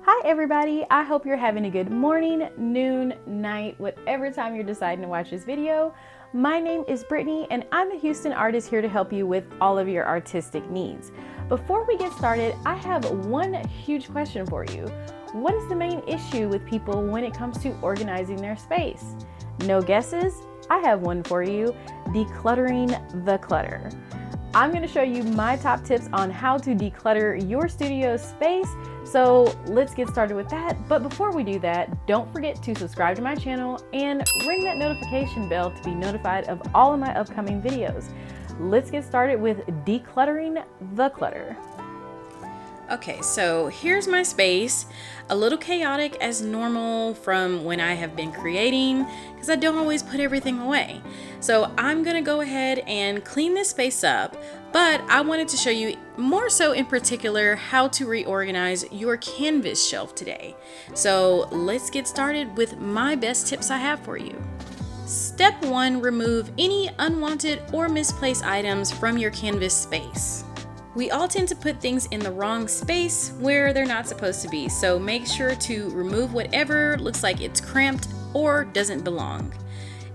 Hi everybody, I hope you're having a good morning, noon, night, whatever time you're deciding to watch this video. My name is Brittany and I'm a Houston artist here to help you with all of your artistic needs. Before we get started, I have one huge question for you. What is the main issue with people when it comes to organizing their space? No guesses? I have one for you: decluttering the clutter. I'm going to show you my top tips on how to declutter your studio space. So let's get started with that. But before we do that, don't forget to subscribe to my channel and ring that notification bell to be notified of all of my upcoming videos. Let's get started with decluttering the clutter. Okay, so here's my space, a little chaotic as normal from when I have been creating because I don't always put everything away. So I'm gonna go ahead and clean this space up, but I wanted to show you more so in particular how to reorganize your canvas shelf today. So let's get started with my best tips I have for you. Step 1, remove any unwanted or misplaced items from your canvas space. We all tend to put things in the wrong space where they're not supposed to be, so make sure to remove whatever looks like it's cramped or doesn't belong.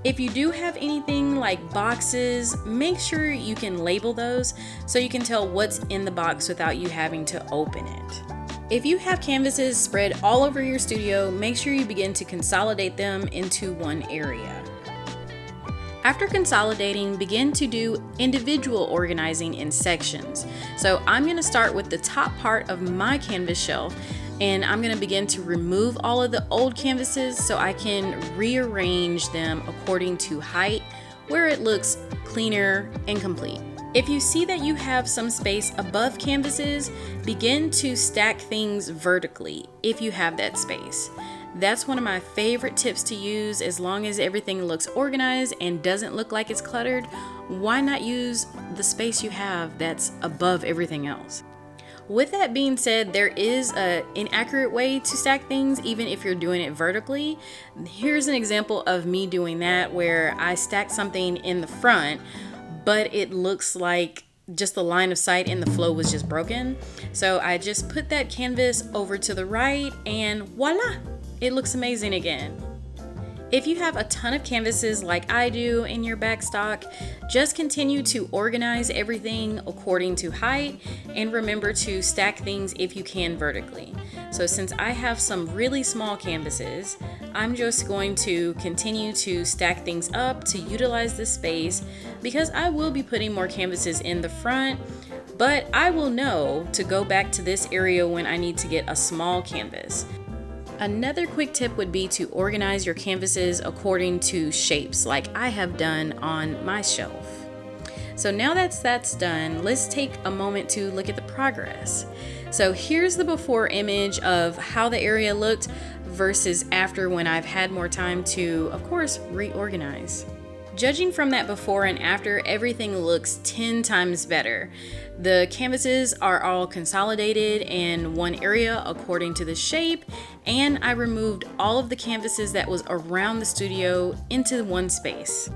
If you do have anything like boxes, make sure you can label those so you can tell what's in the box without you having to open it. If you have canvases spread all over your studio, make sure you begin to consolidate them into one area. After consolidating, begin to do individual organizing in sections. So I'm going to start with the top part of my canvas shelf, and I'm going to begin to remove all of the old canvases so I can rearrange them according to height, where it looks cleaner and complete. If you see that you have some space above canvases, begin to stack things vertically if you have that space. That's one of my favorite tips to use. As long as everything looks organized and doesn't look like it's cluttered, why not use the space you have that's above everything else? With that being said, there is an inaccurate way to stack things even if you're doing it vertically. Here's an example of me doing that, where I stacked something in the front, but it looks like just the line of sight and the flow was just broken. So I just put that canvas over to the right and voila! It looks amazing again. If you have a ton of canvases like I do in your backstock, just continue to organize everything according to height and remember to stack things if you can vertically. So since I have some really small canvases, I'm just going to continue to stack things up to utilize this space because I will be putting more canvases in the front, but I will know to go back to this area when I need to get a small canvas. Another quick tip would be to organize your canvases according to shapes, like I have done on my shelf. So now that's done, let's take a moment to look at the progress. So here's the before image of how the area looked versus after, when I've had more time to, of course, reorganize. Judging from that before and after, everything looks 10 times better. The canvases are all consolidated in one area according to the shape, and I removed all of the canvases that was around the studio into one space.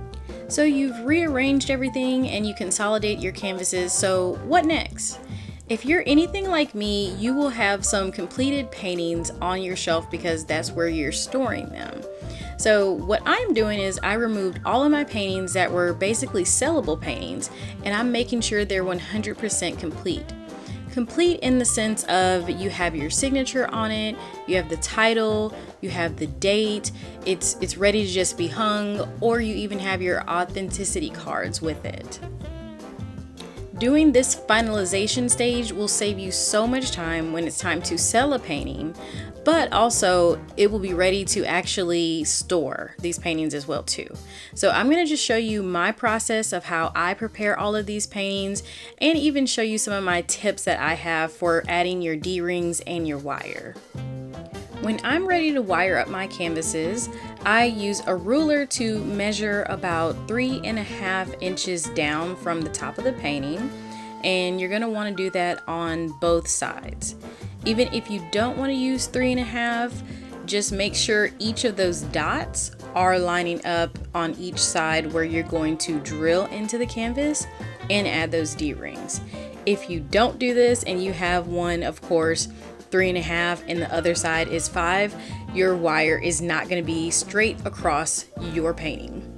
So you've rearranged everything and you consolidate your canvases, so what next? If you're anything like me, you will have some completed paintings on your shelf because that's where you're storing them. So what I'm doing is I removed all of my paintings that were basically sellable paintings, and I'm making sure they're 100% complete. Complete in the sense of you have your signature on it, you have the title, you have the date, it's ready to just be hung, or you even have your authenticity cards with it. Doing this finalization stage will save you so much time when it's time to sell a painting, but also it will be ready to actually store these paintings as well too. So I'm going to just show you my process of how I prepare all of these paintings, and even show you some of my tips that I have for adding your D-rings and your wire. When I'm ready to wire up my canvases, I use a ruler to measure about 3.5 inches down from the top of the painting, and you're going to want to do that on both sides. Even if you don't want to use 3.5, just make sure each of those dots are lining up on each side where you're going to drill into the canvas and add those D-rings. If you don't do this and you have one, of course, 3.5 and the other side is 5, your wire is not going to be straight across your painting.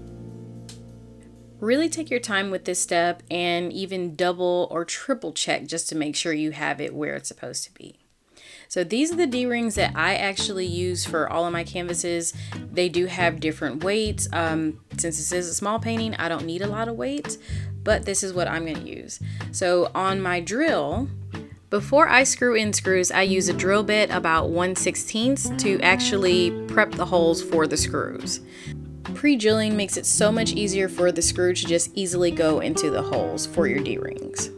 Really take your time with this step and even double or triple check just to make sure you have it where it's supposed to be. So these are the D-rings that I actually use for all of my canvases. They do have different weights. Since this is a small painting, I don't need a lot of weights, but this is what I'm going to use. So on my drill, before I screw in screws, I use a drill bit about 1/16 to actually prep the holes for the screws. Pre-drilling makes it so much easier for the screw to just easily go into the holes for your D-rings.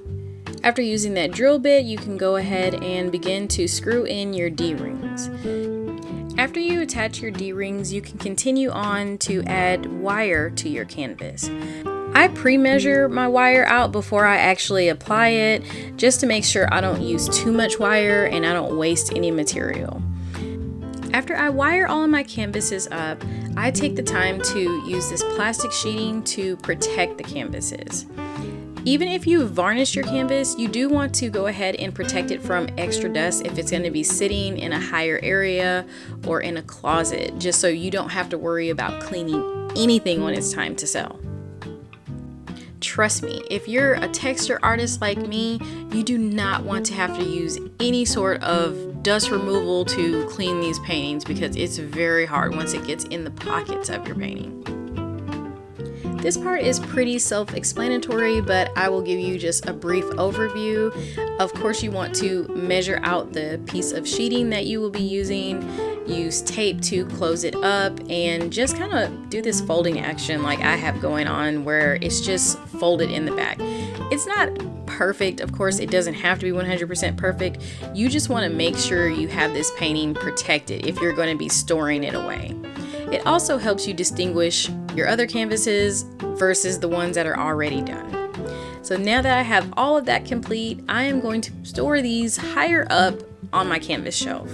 After using that drill bit, you can go ahead and begin to screw in your D-rings. After you attach your D-rings, you can continue on to add wire to your canvas. I pre-measure my wire out before I actually apply it, just to make sure I don't use too much wire and I don't waste any material. After I wire all of my canvases up, I take the time to use this plastic sheeting to protect the canvases. Even if you varnish your canvas, you do want to go ahead and protect it from extra dust if it's going to be sitting in a higher area or in a closet, just so you don't have to worry about cleaning anything when it's time to sell. Trust me, if you're a texture artist like me, you do not want to have to use any sort of dust removal to clean these paintings because it's very hard once it gets in the pockets of your painting. This part is pretty self-explanatory, but I will give you just a brief overview. Of course, you want to measure out the piece of sheeting that you will be using, use tape to close it up, and just kind of do this folding action like I have going on where it's just folded in the back. It's not perfect, of course, it doesn't have to be 100% perfect. You just want to make sure you have this painting protected if you're going to be storing it away. It also helps you distinguish your other canvases versus the ones that are already done. So now that I have all of that complete, I am going to store these higher up on my canvas shelf.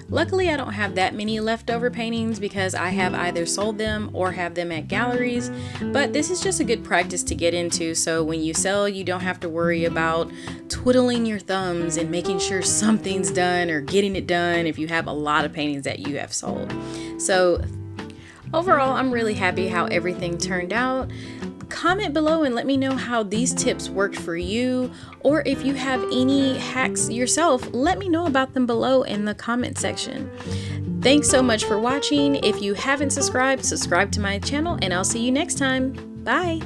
Luckily, I don't have that many leftover paintings because I have either sold them or have them at galleries, but this is just a good practice to get into so when you sell, you don't have to worry about twiddling your thumbs and making sure something's done or getting it done if you have a lot of paintings that you have sold. So overall, I'm really happy how everything turned out. Comment below and let me know how these tips worked for you, or if you have any hacks yourself, let me know about them below in the comment section. Thanks so much for watching. If you haven't subscribed, subscribe to my channel and I'll see you next time. Bye!